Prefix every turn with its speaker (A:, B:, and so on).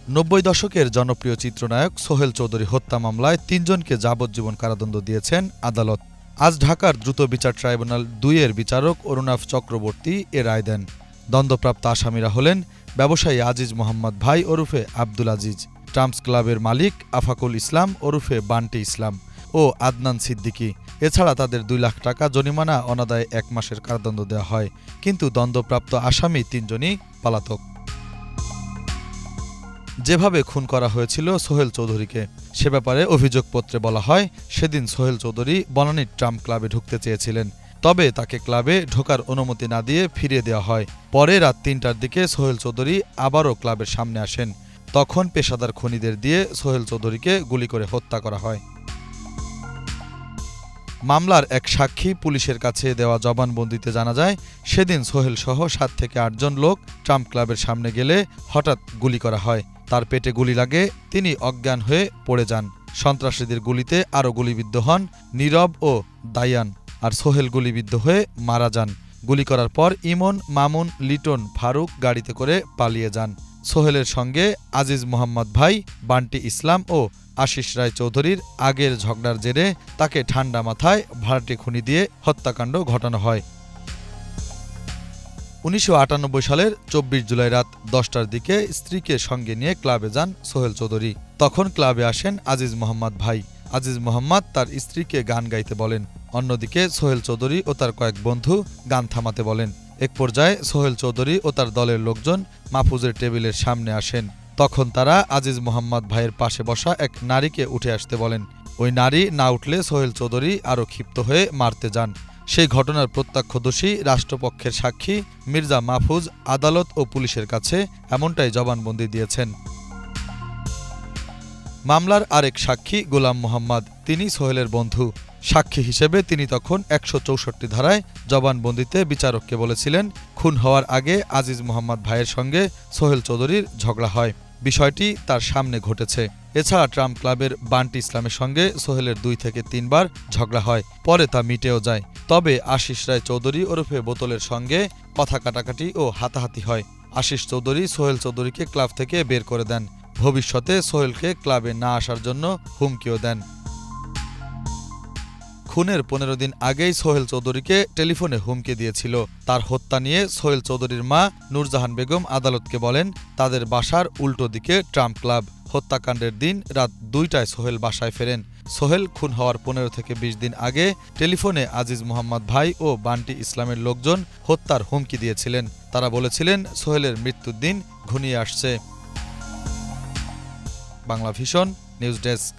A: ৯০ দশকের জনপ্রিয় চিত্রনায়ক সোহেল চৌধুরী হত্যা মামলায় ৩ জনকে যাবজ্জীবন কারাদণ্ড দিয়েছেন আদালত। আজ ঢাকার দ্রুত বিচার ট্রাইব্যুনাল ২ এর বিচারক অরুণাভ চক্রবর্তী এ রায় দেন। দণ্ডপ্রাপ্ত আসামিরা হলেন ব্যবসায়ী আজিজ মোহাম্মদ ভাই ওরফে আব্দুল আজিজ, ট্রাম্পস ক্লাবের মালিক আফাকুল ইসলাম ওরফে বান্টি ইসলাম ও আদনান সিদ্দিকী। এছাড়া তাদের ২ লাখ টাকা জরিমানা অনাদায়ে ১ মাসের কারাদণ্ড দেওয়া হয়। কিন্তু দণ্ডপ্রাপ্ত আসামি ৩ জনই পলাতক। যেভাবে খুন করা হয়েছিল সোহেল চৌধুরীকে সে ব্যাপারে অভিযোগপত্রে বলা হয়, সেদিন সোহেল চৌধুরী বনানীর ট্রাম্প ক্লাবে ঢুকতে চেয়েছিলেন। তবে তাকে ক্লাবে ঢোকার অনুমতি না দিয়ে ফিরিয়ে দেওয়া হয়। পরে রাত ৩টার দিকে সোহেল চৌধুরী আবারও ক্লাবের সামনে আসেন। তখন পেশাদার খুনিদের দিয়ে সোহেল চৌধুরীকে গুলি করে হত্যা করা হয়। মামলার এক সাক্ষী পুলিশের কাছে দেওয়া জবানবন্দিতে জানা যায়, সেদিন সোহেল সহ ৭ থেকে ৮ জন লোক ট্রাম্প ক্লাবের সামনে গেলে হঠাৎ গুলি করা হয়। তার পেটে গুলি লাগে, তিনি অজ্ঞান হয়ে পড়ে যান। সন্ত্রাসীদের গুলিতে আরও গুলিবিদ্ধ হন নীরব ও দায়ান, আর সোহেল গুলিবিদ্ধ হয়ে মারা যান। গুলি করার পর ইমন, মামুন, লিটন, ফারুক গাড়িতে করে পালিয়ে যান। সোহেলের সঙ্গে আজিজ মোহাম্মদ ভাই, বান্টি ইসলাম ও আশিস রায় চৌধুরীর আগের ঝগড়ার জেরে তাকে ঠান্ডা মাথায় ভাড়াটে খুনি দিয়ে হত্যাকাণ্ড ঘটানো হয়। ১৯৯৮ সালের ২৪ জুলাই রাত ১০টার দিকে স্ত্রীকে সঙ্গে নিয়ে ক্লাবে যান সোহেল চৌধুরী। তখন ক্লাবে আসেন আজিজ মোহাম্মদ ভাই। আজিজ মোহাম্মদ তার স্ত্রীকে গান গাইতে বলেন। অন্যদিকে সোহেল চৌধুরী ও তার কয়েক বন্ধু গান থামাতে বলেন। এক পর্যায়ে সোহেল চৌধুরী ও তার দলের লোকজন মাহফুজের টেবিলের সামনে আসেন। তখন তারা আজিজ মোহাম্মদ ভাইয়ের পাশে বসা এক নারীকে উঠে আসতে বলেন। ওই নারী না উঠলে সোহেল চৌধুরী আরও ক্ষিপ্ত হয়ে মারতে যান। সেই ঘটনার প্রত্যক্ষদর্শী রাষ্ট্রপক্ষের সাক্ষী মির্জা মাহফুজ আদালত ও পুলিশের কাছে এমনটাই জবানবন্দি দিয়েছেন। মামলার আরেক সাক্ষী গোলাম মোহাম্মদ, তিনি সোহেলের বন্ধু। সাক্ষী হিসেবে তিনি তখন ১৬৪ ধারায় জবানবন্দিতে বিচারককে বলেছিলেন, খুন হওয়ার আগে আজিজ মোহাম্মদ ভাইয়ের সঙ্গে সোহেল চৌধুরীর ঝগড়া হয়। বিষয়টি তার সামনে ঘটেছে। এছাড়া ট্রাম্প ক্লাবের বান্টি ইসলামের সঙ্গে সোহেলের ২ থেকে ৩ বার ঝগড়া হয়, পরে তা মিটেও যায়। তবে আশিস রায় চৌধুরী ওরফে বোতলের সঙ্গে কথা কাটাকাটি ও হাতাহাতি হয়। আশিস চৌধুরী সোহেল চৌধুরীকে ক্লাব থেকে বের করে দেন। ভবিষ্যতে সোহেলকে ক্লাবে না আসার জন্য হুমকিও দেন। খুনের ১৫ দিন আগেই সোহেল চৌধুরীকে টেলিফোনে হুমকি দিয়েছিল। তার হত্যা নিয়ে সোহেল চৌধুরীর মা নূরজাহান বেগম আদালতকে বলেন, তাদের বাসার উল্টো দিকে ট্রাম্প ক্লাব। হত্যাকাণ্ডের দিন রাত ২টায় সোহেল বাসায় ফেরেন। সোহেল খুন হওয়ার ১৫ থেকে ২০ দিন আগে টেলিফোনে আজিজ মোহাম্মদ ভাই ও বান্টি ইসলামের লোকজন হত্যার হুমকি দিয়েছিলেন। তারা বলেছিলেন, সোহেলের মৃত্যুর দিন ঘনিয়ে আসছে। Bangla vision news desk.